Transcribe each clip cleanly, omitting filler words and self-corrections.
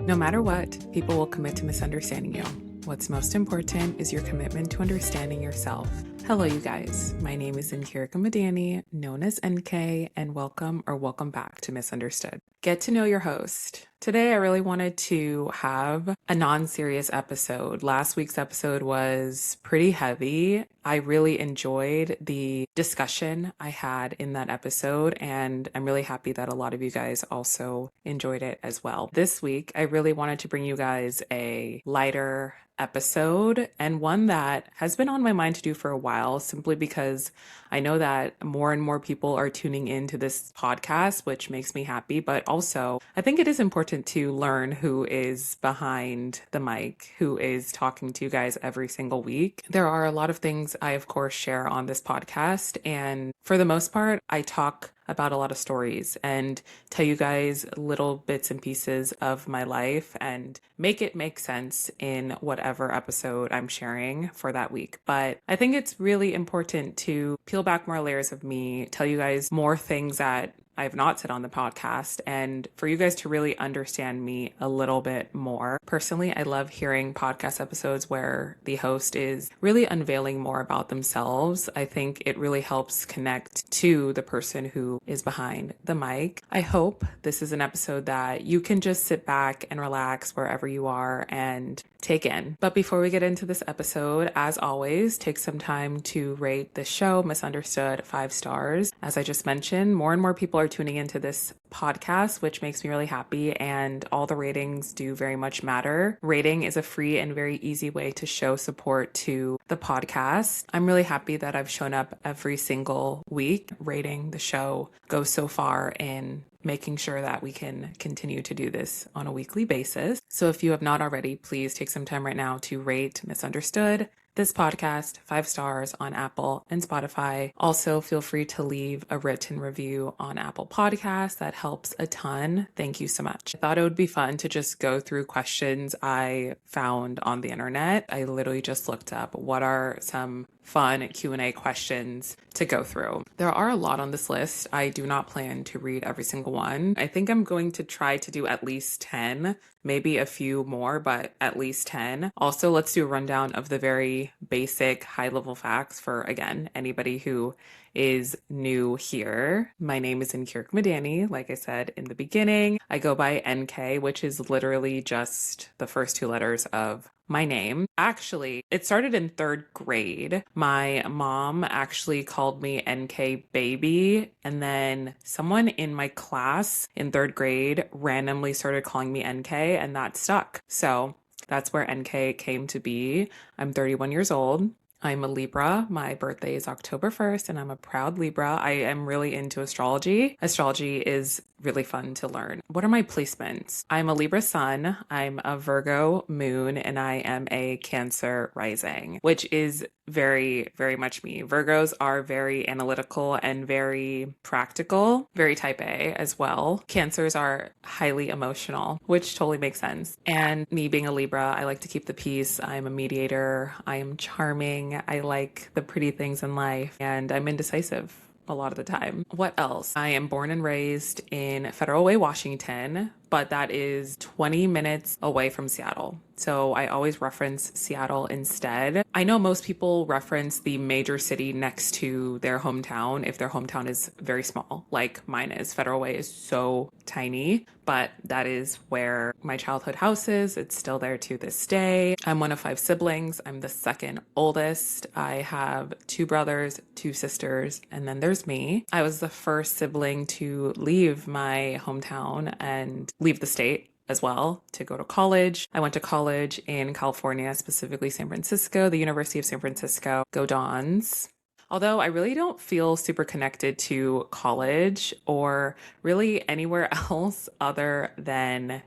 No matter what, people will commit to misunderstanding you. What's most important is your commitment to understanding yourself. Hello, you guys. My name is Nkirika Madani, known as NK, and welcome back to Misunderstood. Get to know your host. Today, I really wanted to have a non-serious episode. Last week's episode was pretty heavy. I really enjoyed the discussion I had in that episode, and I'm really happy that a lot of you guys also enjoyed it as well. This week, I really wanted to bring you guys a lighter episode and one that has been on my mind to do for a while, simply because I know that more and more people are tuning into this podcast, which makes me happy. But also, I think it is important to learn who is behind the mic, who is talking to you guys every single week. There are a lot of things I, of course, share on this podcast. And for the most part, I talk about a lot of stories and tell you guys little bits and pieces of my life and make it make sense in whatever episode I'm sharing for that week. But I think it's really important to peel back more layers of me, tell you guys more things that I have not said on the podcast, and for you guys to really understand me a little bit more. Personally, I love hearing podcast episodes where the host is really unveiling more about themselves. I think it really helps connect to the person who is behind the mic. I hope this is an episode that you can just sit back and relax wherever you are and take in. But before we get into this episode, as always, take some time to rate the show, Misunderstood, 5 stars. As I just mentioned, more and more people are tuning into this podcast, which makes me really happy, and all the ratings do very much matter. Rating is a free and very easy way to show support to the podcast. I'm really happy that I've shown up every single week. Rating the show goes so far in making sure that we can continue to do this on a weekly basis. So if you have not already, please take some time right now to rate Misunderstood, this podcast, 5 stars on Apple and Spotify. Also, feel free to leave a written review on Apple Podcasts. That helps a ton. Thank you so much. I thought it would be fun to just go through questions I found on the internet. I literally just looked up what are some fun Q&A questions to go through. There are a lot on this list. I do not plan to read every single one. I think I'm going to try to do at least 10, maybe a few more, but at least 10. Also, let's do a rundown of the very basic high-level facts for, again, anybody who is new here. My name is Nkirika Madani, like I said in the beginning. I go by NK, which is literally just the first 2 letters of my name. Actually, it started in 3rd grade. My mom actually called me NK baby, and then someone in my class in 3rd grade randomly started calling me NK, and that stuck. So that's where NK came to be. I'm 31 years old. I'm a Libra. My birthday is October 1st, and I'm a proud Libra. I am really into astrology. Astrology is really fun to learn. What are my placements? I'm a Libra sun, I'm a Virgo moon, and I am a Cancer rising, which is very, very much me. Virgos are very analytical and very practical, very type A as well. Cancers are highly emotional, which totally makes sense. And me being a Libra, I like to keep the peace. I'm a mediator. I am charming. I like the pretty things in life, and I'm indecisive a lot of the time. What else? I am born and raised in Federal Way, Washington, but that is 20 minutes away from Seattle. So I always reference Seattle instead. I know most people reference the major city next to their hometown if their hometown is very small, like mine is. Federal Way is so tiny, but that is where my childhood house is. It's still there to this day. I'm one of 5 siblings. I'm the 2nd oldest. I have 2 brothers, 2 sisters, and then there's me. I was the first sibling to leave my hometown and leave the state as well to go to college. I went to college in California, specifically San Francisco, the University of San Francisco. Go Dons. Although I really don't feel super connected to college or really anywhere else other than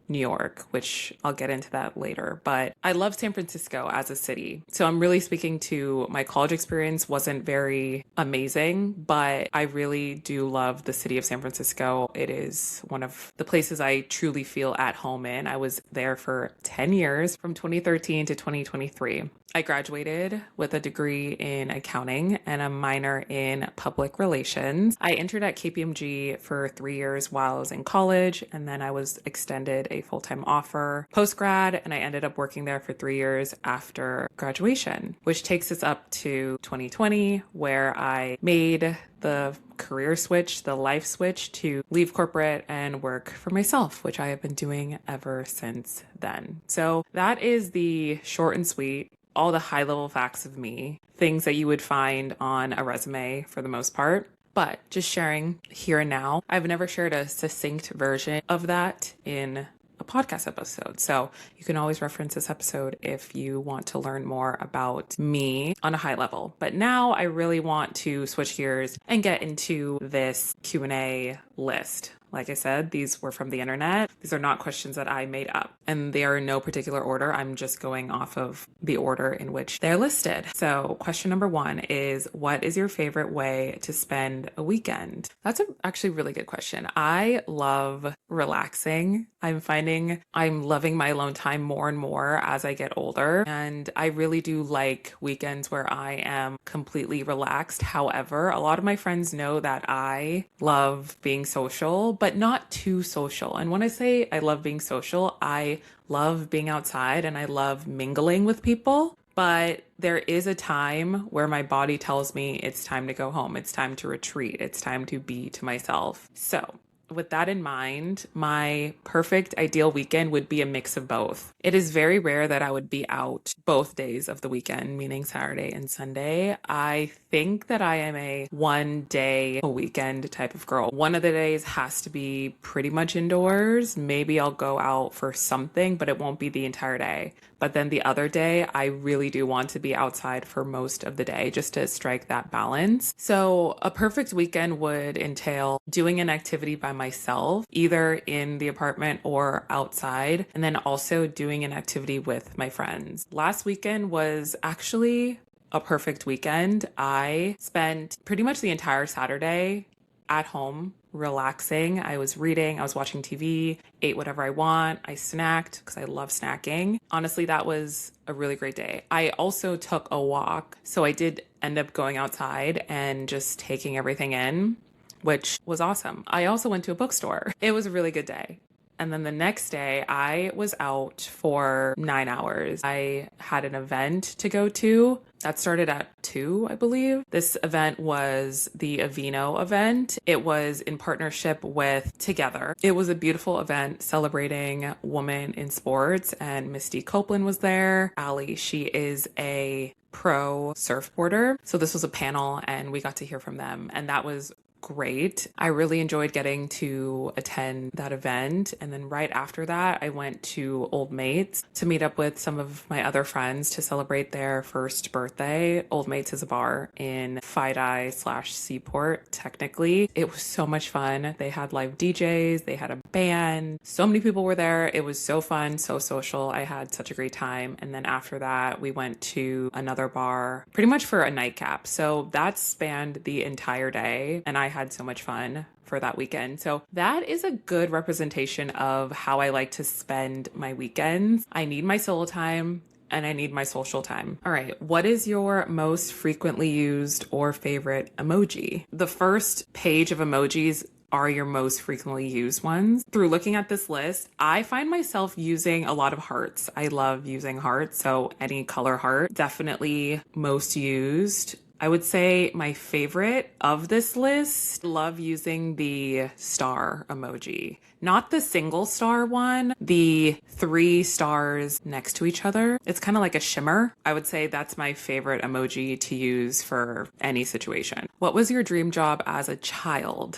New York, which I'll get into that later. But I love San Francisco as a city. So I'm really speaking to my college experience wasn't very amazing, but I really do love the city of San Francisco. It is one of the places I truly feel at home in. I was there for 10 years from 2013 to 2023. I graduated with a degree in accounting and a minor in public relations. I entered at KPMG for 3 years while I was in college, and then I was extended a full-time offer post-grad, and I ended up working there for 3 years after graduation, which takes us up to 2020, where I made the career switch, the life switch to leave corporate and work for myself, which I have been doing ever since then. So that is the short and sweet, all the high level facts of me, things that you would find on a resume for the most part. But just sharing here and now, I've never shared a succinct version of that in a podcast episode. So you can always reference this episode if you want to learn more about me on a high level. But now I really want to switch gears and get into this Q&A list. Like I said, these were from the internet. These are not questions that I made up, and they are in no particular order. I'm just going off of the order in which they're listed. So question number 1 is, what is your favorite way to spend a weekend? That's actually really good question. I love relaxing. I'm finding I'm loving my alone time more and more as I get older. And I really do like weekends where I am completely relaxed. However, a lot of my friends know that I love being social, but not too social. And when I say I love being social, I love being outside and I love mingling with people. But there is a time where my body tells me it's time to go home. It's time to retreat. It's time to be to myself. So with that in mind, my perfect ideal weekend would be a mix of both. It is very rare that I would be out both days of the weekend, meaning Saturday and Sunday. I think that I am a 1 day a weekend type of girl. One of the days has to be pretty much indoors. Maybe I'll go out for something, but it won't be the entire day. But then the other day, I really do want to be outside for most of the day just to strike that balance. So a perfect weekend would entail doing an activity by myself, either in the apartment or outside, and then also doing an activity with my friends. Last weekend was actually a perfect weekend. I spent pretty much the entire Saturday at home relaxing. I was reading, I was watching TV, ate whatever I want. I snacked because I love snacking. Honestly, that was a really great day. I also took a walk. So I did end up going outside and just taking everything in, which was awesome. I also went to a bookstore. It was a really good day. And then the next day, I was out for 9 hours. I had an event to go to that started at 2, I believe. This event was the Aveeno event. It was in partnership with Together. It was a beautiful event celebrating women in sports, and Misty Copeland was there. Allie, she is a pro surfboarder. So this was a panel and we got to hear from them, and that was great. I really enjoyed getting to attend that event. And then right after that, I went to Old Mates to meet up with some of my other friends to celebrate their first birthday. Old Mates is a bar in Fidei/Seaport, technically. It was so much fun. They had live DJs, they had a band. So many people were there. It was so fun, so social. I had such a great time. And then after that, we went to another bar pretty much for a nightcap. So that spanned the entire day, and I had so much fun for that weekend. So that is a good representation of how I like to spend my weekends. I need my solo time and I need my social time. All right, what is your most frequently used or favorite emoji? The first page of emojis are your most frequently used ones. Through looking at this list, I find myself using a lot of hearts. I love using hearts, so any color heart, definitely most used. I would say my favorite of this list, love using the star emoji. Not the single star one, the 3 stars next to each other. It's kind of like a shimmer. I would say that's my favorite emoji to use for any situation. What was your dream job as a child?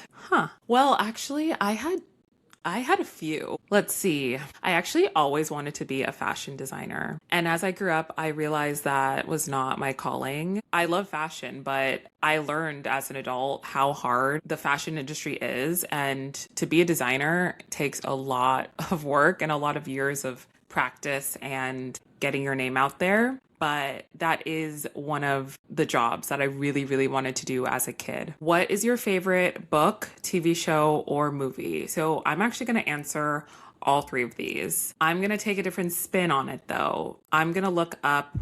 Well, actually, I had a few. Let's see. I actually always wanted to be a fashion designer. And as I grew up, I realized that was not my calling. I love fashion, but I learned as an adult how hard the fashion industry is. And to be a designer takes a lot of work and a lot of years of practice and getting your name out there. But that is one of the jobs that I really, really wanted to do as a kid. What is your favorite book, TV show, or movie? So I'm actually going to answer all 3 of these. I'm going to take a different spin on it though. I'm going to look up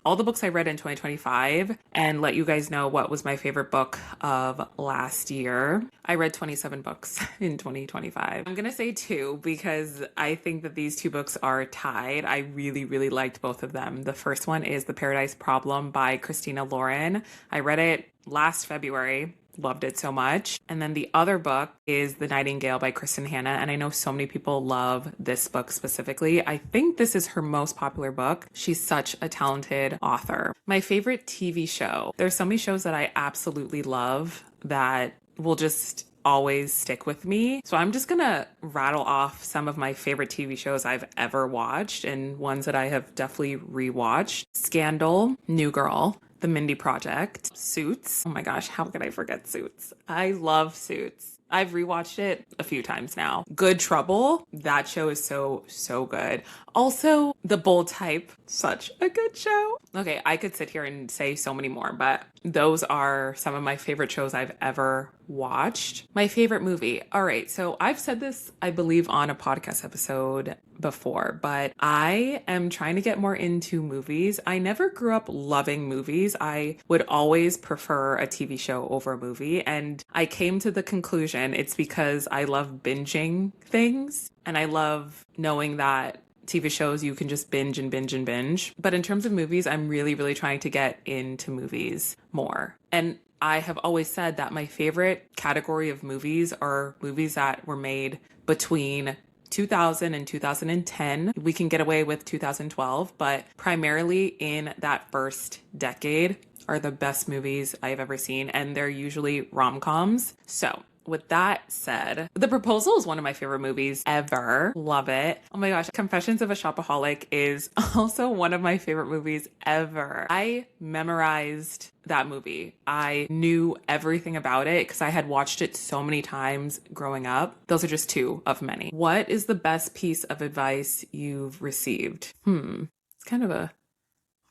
all the books I read in 2025 and let you guys know what was my favorite book of last year. I read 27 books in 2025. I'm going to say two because I think that these two books are tied. I really, really liked both of them. The first one is The Paradise Problem by Christina Lauren. I read it last February. Loved it so much. And then the other book is The Nightingale by Kristen Hanna. And I know so many people love this book specifically. I think this is her most popular book. She's such a talented author. My favorite TV show. There's so many shows that I absolutely love that will just always stick with me. So I'm just gonna rattle off some of my favorite TV shows I've ever watched and ones that I have definitely rewatched. Scandal, New Girl, The Mindy Project, Suits. Oh my gosh, how could I forget Suits? I love Suits. I've rewatched it a few times now. Good Trouble. That show is so good. Also, The Bold Type. Such a good show. Okay, I could sit here and say so many more, but those are some of my favorite shows I've ever watched. My favorite movie. All right, so I've said this, I believe, on a podcast episode before, but I am trying to get more into movies. I never grew up loving movies. I would always prefer a TV show over a movie. And I came to the conclusion it's because I love binging things and I love knowing that TV shows you can just binge and binge and binge. But in terms of movies, I'm really, really trying to get into movies more. And I have always said that my favorite category of movies are movies that were made between 2000 and 2010. We can get away with 2012, but primarily in that first decade are the best movies I've ever seen, and they're usually rom-coms. So with that said, The Proposal is one of my favorite movies ever. Love it. Oh my gosh, Confessions of a Shopaholic is also one of my favorite movies ever. I memorized that movie. I knew everything about it because I had watched it so many times growing up. Those are just two of many. What is the best piece of advice you've received? It's kind of a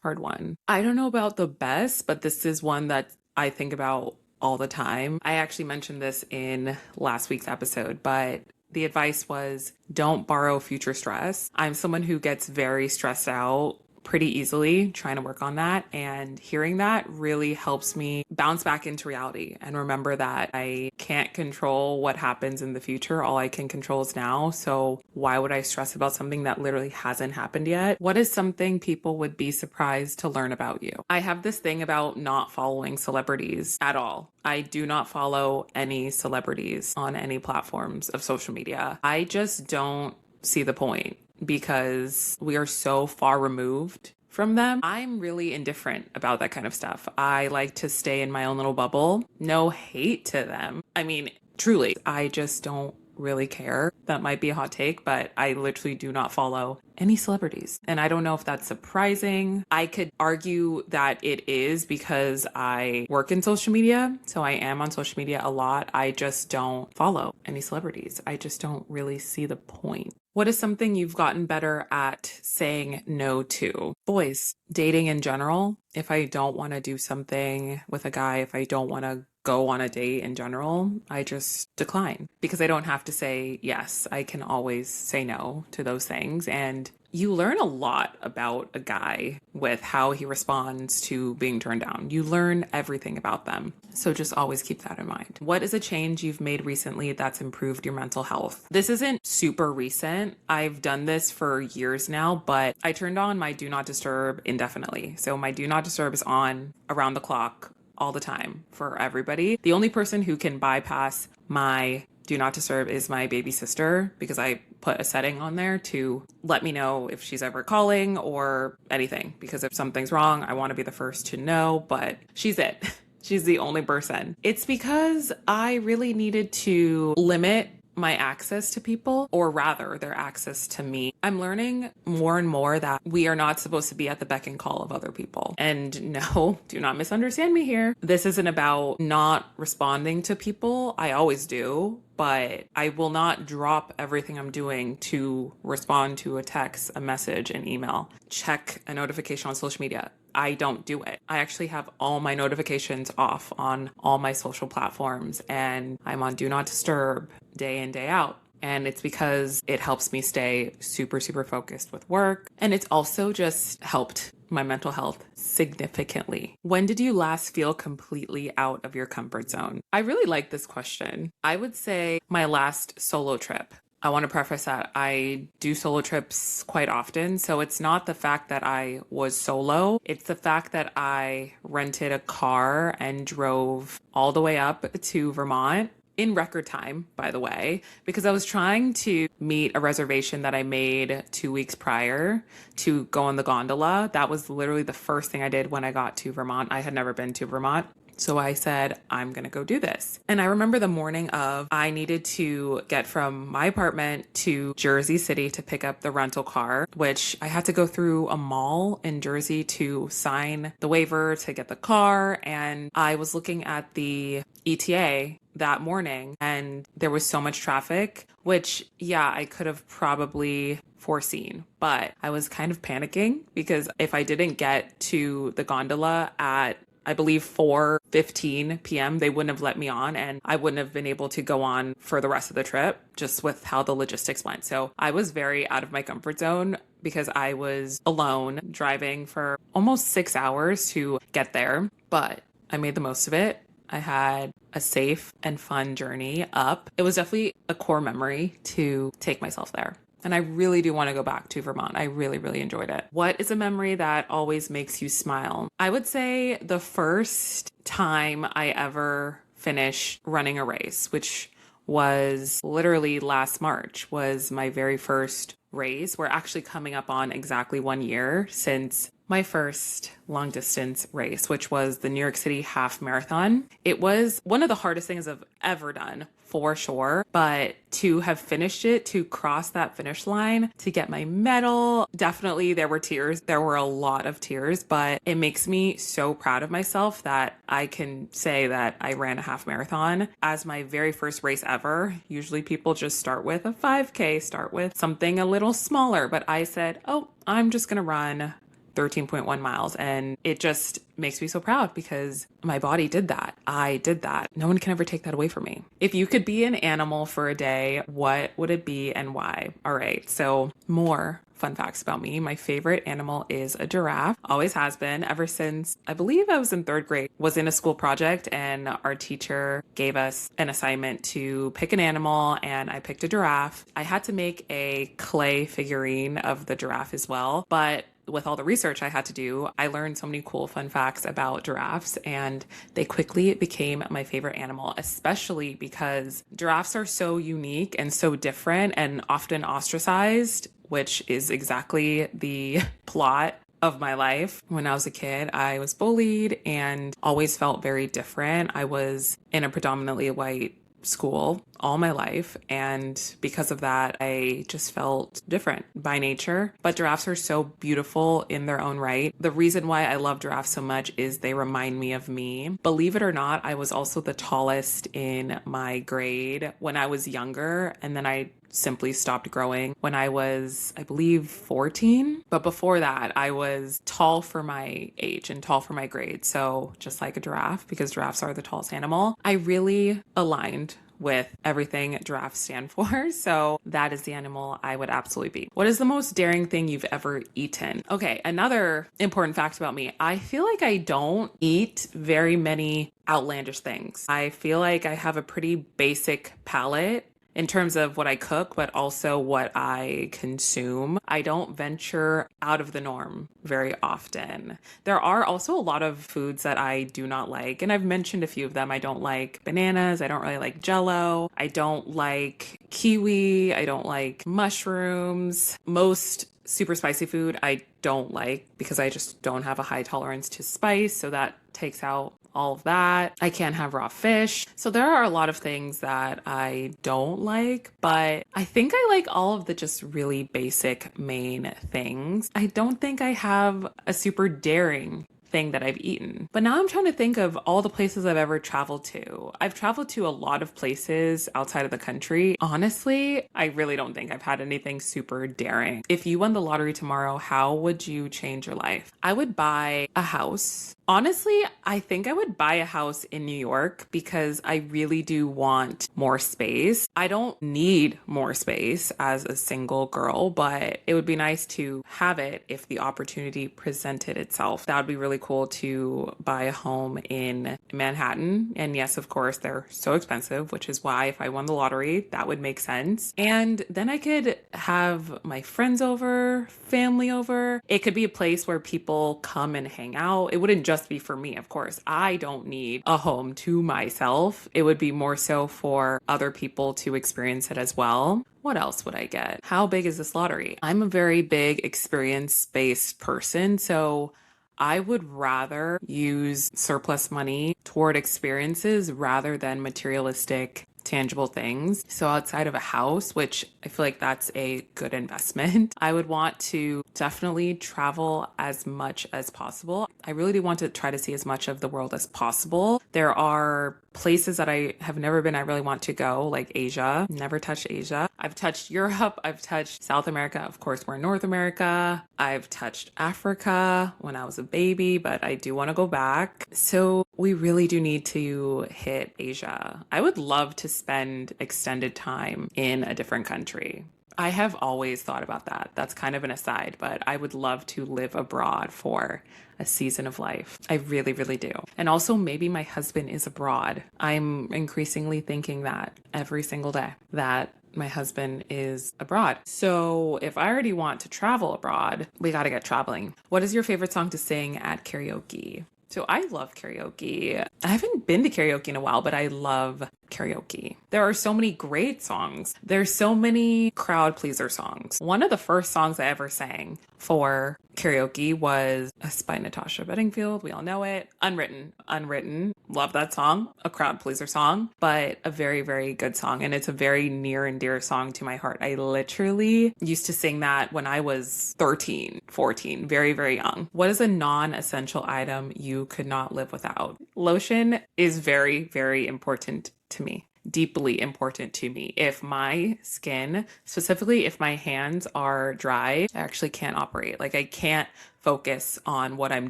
hard one. I don't know about the best, but this is one that I think about all the time. I actually mentioned this in last week's episode, but the advice was don't borrow future stress. I'm someone who gets very stressed out pretty easily trying to work on that. And hearing that really helps me bounce back into reality and remember that I can't control what happens in the future. All I can control is now. So why would I stress about something that literally hasn't happened yet? What is something people would be surprised to learn about you? I have this thing about not following celebrities at all. I do not follow any celebrities on any platforms of social media. I just don't see the point, because we are so far removed from them. I'm really indifferent about that kind of stuff. I like to stay in my own little bubble. No hate to them. I mean, truly, I just don't really care. That might be a hot take, but I literally do not follow any celebrities. And I don't know if that's surprising. I could argue that it is because I work in social media. So I am on social media a lot. I just don't follow any celebrities. I just don't really see the point. What is something you've gotten better at saying no to? Boys, dating in general. If I don't want to do something with a guy, if I don't want to go on a date in general, I just decline because I don't have to say yes. I can always say no to those things. And you learn a lot about a guy with how he responds to being turned down. You learn everything about them. So just always keep that in mind. What is a change you've made recently that's improved your mental health? This isn't super recent. I've done this for years now, but I turned on my do not disturb indefinitely. So my do not disturb is on around the clock all the time for everybody. The only person who can bypass my do not disturb is my baby sister, because I put a setting on there to let me know if she's ever calling or anything, because if something's wrong, I want to be the first to know, but she's it. She's the only person. It's because I really needed to limit my access to people, or rather their access to me. I'm learning more and more that we are not supposed to be at the beck and call of other people. And no, do not misunderstand me here. This isn't about not responding to people. I always do, but I will not drop everything I'm doing to respond to a text, a message, an email, check a notification on social media. I don't do it. I actually have all my notifications off on all my social platforms, and I'm on Do Not Disturb day in, day out. And it's because it helps me stay super, super focused with work. And it's also just helped my mental health significantly. When did you last feel completely out of your comfort zone? I really like this question. I would say my last solo trip. I want to preface that I do solo trips quite often. So it's not the fact that I was solo, it's the fact that I rented a car and drove all the way up to Vermont in record time, by the way, because I was trying to meet a reservation that I made 2 weeks prior to go on the gondola. That was literally the first thing I did when I got to Vermont. I had never been to Vermont. So I said, I'm going to go do this. And I remember the morning of, I needed to get from my apartment to Jersey City to pick up the rental car, which I had to go through a mall in Jersey to sign the waiver to get the car. And I was looking at the ETA that morning and there was so much traffic, which, yeah, I could have probably foreseen, but I was kind of panicking because if I didn't get to the gondola at I believe 4:15 p.m. they wouldn't have let me on and I wouldn't have been able to go on for the rest of the trip just with how the logistics went. So I was very out of my comfort zone because I was alone driving for almost 6 hours to get there, but I made the most of it. I had a safe and fun journey up. It was definitely a core memory to take myself there. And I really do want to go back to Vermont. I really, really enjoyed it. What is a memory that always makes you smile? I would say the first time I ever finished running a race, which was literally last March, was my very first race. We're actually coming up on exactly 1 year since my first long distance race, which was the New York City half marathon. It was one of the hardest things I've ever done, for sure. But to have finished it, to cross that finish line, to get my medal, definitely there were tears. There were a lot of tears, but it makes me so proud of myself that I can say that I ran a half marathon as my very first race ever. Usually people just start with a 5K, start with something a little smaller, but I said, oh, I'm just going to run 13.1 miles. And it just makes me so proud because my body did that. I did that. No one can ever take that away from me. If you could be an animal for a day, what would it be and why? All right. So more fun facts about me. My favorite animal is a giraffe. Always has been ever since I believe I was in 3rd grade, was in a school project and our teacher gave us an assignment to pick an animal and I picked a giraffe. I had to make a clay figurine of the giraffe as well, but with all the research I had to do, I learned so many cool fun facts about giraffes and they quickly became my favorite animal, especially because giraffes are so unique and so different and often ostracized, which is exactly the plot of my life. When I was a kid, I was bullied and always felt very different. I was in a predominantly white school all my life, and because of that I just felt different by nature. But giraffes are so beautiful in their own right. The reason why I love giraffes so much is they remind me of me. Believe it or not, I was also the tallest in my grade when I was younger, and then I simply stopped growing when I was, I believe, 14. But before that, I was tall for my age and tall for my grade. So just like a giraffe, because giraffes are the tallest animal, I really aligned with everything giraffes stand for. So that is the animal I would absolutely be. What is the most daring thing you've ever eaten? Okay, another important fact about me. I feel like I don't eat very many outlandish things. I feel like I have a pretty basic palate in terms of what I cook, but also what I consume. I don't venture out of the norm very often. There are also a lot of foods that I do not like, and I've mentioned a few of them. I don't like bananas. I don't really like Jell-O. I don't like kiwi. I don't like mushrooms. Most super spicy food I don't like because I just don't have a high tolerance to spice, so that takes out all of that. I can't have raw fish. So there are a lot of things that I don't like, but I think I like all of the just really basic main things. I don't think I have a super daring thing that I've eaten. But now I'm trying to think of all the places I've ever traveled to. I've traveled to a lot of places outside of the country. Honestly, I really don't think I've had anything super daring. If you won the lottery tomorrow, how would you change your life? I would buy a house. Honestly, I think I would buy a house in New York because I really do want more space. I don't need more space as a single girl, but it would be nice to have it if the opportunity presented itself. That would be really cool to buy a home in Manhattan. And yes, of course, they're so expensive, which is why if I won the lottery, that would make sense. And then I could have my friends over, family over. It could be a place where people come and hang out. It wouldn't just be for me, of course. I don't need a home to myself. It would be more so for other people to experience it as well. What else would I get? How big is this lottery? I'm a very big experience-based person, so I would rather use surplus money toward experiences rather than materialistic tangible things. So outside of a house, which I feel like that's a good investment, I would want to definitely travel as much as possible. I really do want to try to see as much of the world as possible. There are places that I have never been, I really want to go, like Asia. Never touched Asia. I've touched Europe. I've touched South America. Of course, we're in North America. I've touched Africa when I was a baby, but I do want to go back. So we really do need to hit Asia. I would love to spend extended time in a different country. I have always thought about that. That's kind of an aside, but I would love to live abroad for a season of life. I really, really do. And also maybe my husband is abroad. I'm increasingly thinking that every single day that my husband is abroad. So if I already want to travel abroad, we got to get traveling. What is your favorite song to sing at karaoke? So I love karaoke. I haven't been to karaoke in a while, but I love karaoke. There are so many great songs. There's so many crowd pleaser songs. One of the first songs I ever sang for karaoke was by Natasha Bedingfield. We all know it. Unwritten. Love that song. A crowd pleaser song, but a very, very good song. And it's a very near and dear song to my heart. I literally used to sing that when I was 13, 14, very, very young. What is a non-essential item you could not live without? Lotion is very, very important to me. Deeply important to me. If my skin, specifically if my hands are dry, I actually can't operate. Like I can't focus on what I'm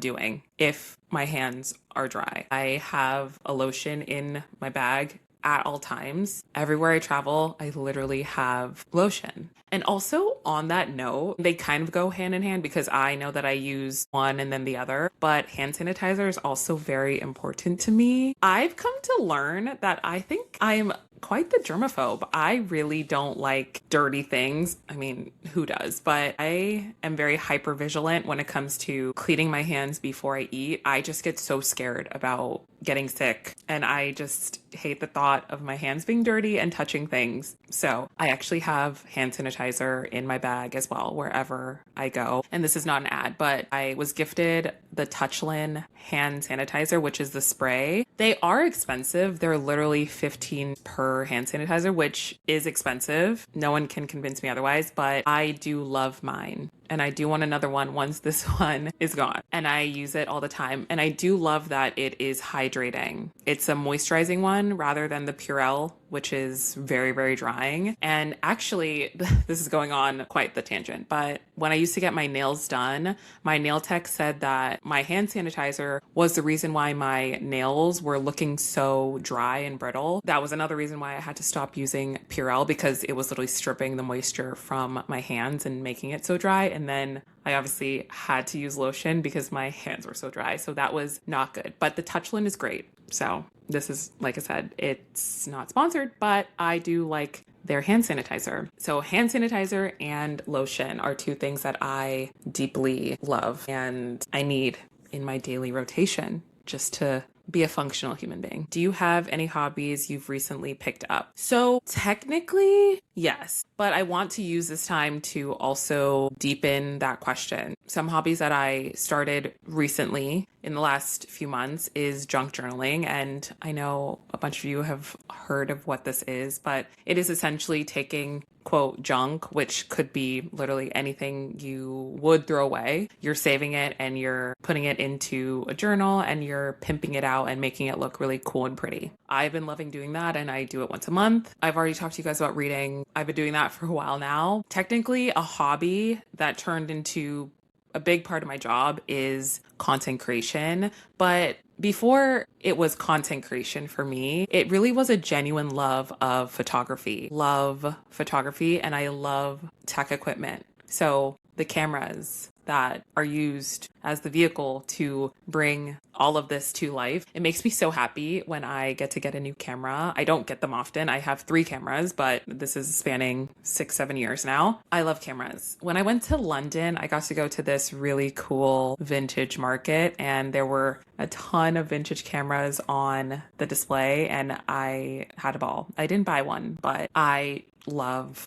doing if my hands are dry. I have a lotion in my bag at all times. Everywhere I travel, I literally have lotion. And also on that note, they kind of go hand in hand because I know that I use one and then the other, but hand sanitizer is also very important to me. I've come to learn that I think I'm quite the germaphobe. I really don't like dirty things. I mean, who does? But I am very hyper vigilant when it comes to cleaning my hands before I eat. I just get so scared about getting sick and I just hate the thought of my hands being dirty and touching things. So I actually have hand sanitizer in my bag as well, wherever I go. And this is not an ad, but I was gifted the Touchland hand sanitizer, which is the spray. They are expensive. They're literally $15 per hand sanitizer, which is expensive. No one can convince me otherwise, but I do love mine. And I do want another one once this one is gone. And I use it all the time. And I do love that it is hydrating. It's a moisturizing one rather than the Purell, which is very, very drying. And actually, this is going on quite the tangent, but when I used to get my nails done, my nail tech said that my hand sanitizer was the reason why my nails were looking so dry and brittle. That was another reason why I had to stop using Purell because it was literally stripping the moisture from my hands and making it so dry. And then I obviously had to use lotion because my hands were so dry. So that was not good. But the Touchland is great. So this is, like I said, it's not sponsored, but I do like their hand sanitizer. So hand sanitizer and lotion are two things that I deeply love and I need in my daily rotation just to be a functional human being. Do you have any hobbies you've recently picked up? So technically, yes, but I want to use this time to also deepen that question. Some hobbies that I started recently in the last few months is junk journaling. And I know a bunch of you have heard of what this is, but it is essentially taking quote junk, which could be literally anything you would throw away. You're saving it and you're putting it into a journal and you're pimping it out and making it look really cool and pretty. I've been loving doing that and I do it once a month. I've already talked to you guys about reading. I've been doing that for a while now. Technically, a hobby that turned into a big part of my job is content creation, but before it was content creation for me, it really was a genuine love of photography. Love photography, and I love tech equipment. So the cameras that are used as the vehicle to bring all of this to life. It makes me so happy when I get to get a new camera. I don't get them often. I have 3 cameras, but this is spanning 6-7 years now. I love cameras. When I went to London, I got to go to this really cool vintage market, and there were a ton of vintage cameras on the display, and I had a ball. I didn't buy one, but I love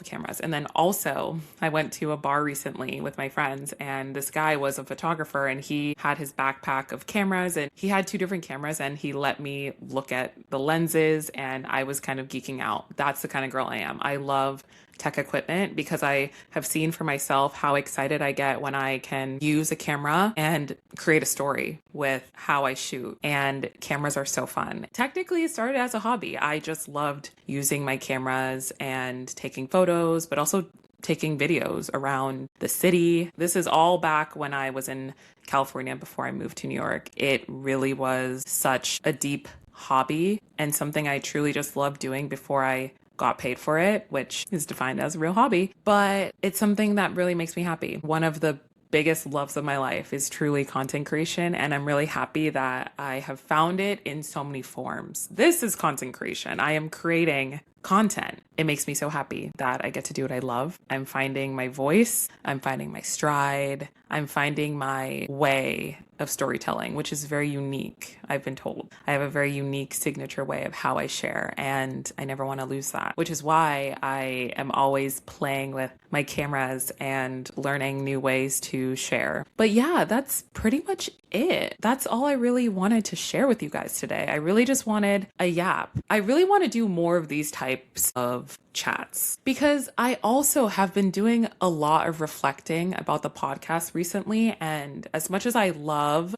cameras. And then also I went to a bar recently with my friends, and this guy was a photographer, and he had his backpack of cameras, and he had 2 different cameras, and he let me look at the lenses, and I was kind of geeking out. That's the kind of girl I am. I love tech equipment because I have seen for myself how excited I get when I can use a camera and create a story with how I shoot. And cameras are so fun. Technically, it started as a hobby. I just loved using my cameras and taking photos, but also taking videos around the city. This is all back when I was in California before I moved to New York. It really was such a deep hobby and something I truly just loved doing before I got paid for it, which is defined as a real hobby, but it's something that really makes me happy. One of the biggest loves of my life is truly content creation, and I'm really happy that I have found it in so many forms. This is content creation. I am creating content. It makes me so happy that I get to do what I love. I'm finding my voice. I'm finding my stride. I'm finding my way of storytelling, which is very unique, I've been told. I have a very unique signature way of how I share, and I never want to lose that, which is why I am always playing with my cameras and learning new ways to share. But yeah, that's pretty much it. That's all I really wanted to share with you guys today. I really just wanted a yap. I really want to do more of these types of chats because I also have been doing a lot of reflecting about the podcast recently. And as much as I love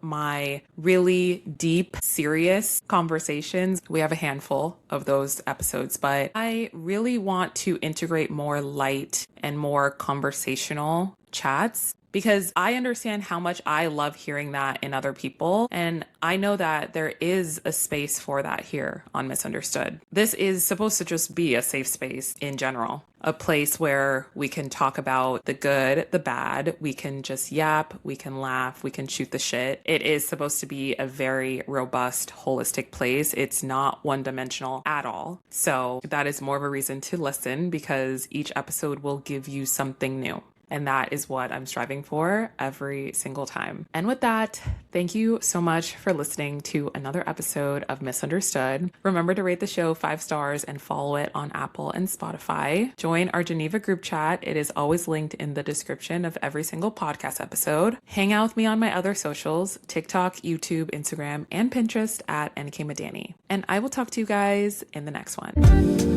my really deep, serious conversations, we have a handful of those episodes, but I really want to integrate more light and more conversational chats because I understand how much I love hearing that in other people. And I know that there is a space for that here on Misunderstood. This is supposed to just be a safe space in general, a place where we can talk about the good, the bad, we can just yap, we can laugh, we can shoot the shit. It is supposed to be a very robust, holistic place. It's not one-dimensional at all. So that is more of a reason to listen because each episode will give you something new. And that is what I'm striving for every single time. And with that, thank you so much for listening to another episode of Misunderstood. Remember to rate the show 5 stars and follow it on Apple and Spotify. Join our Geneva group chat. It is always linked in the description of every single podcast episode. Hang out with me on my other socials, TikTok, YouTube, Instagram, and Pinterest at nkmadani. And I will talk to you guys in the next one.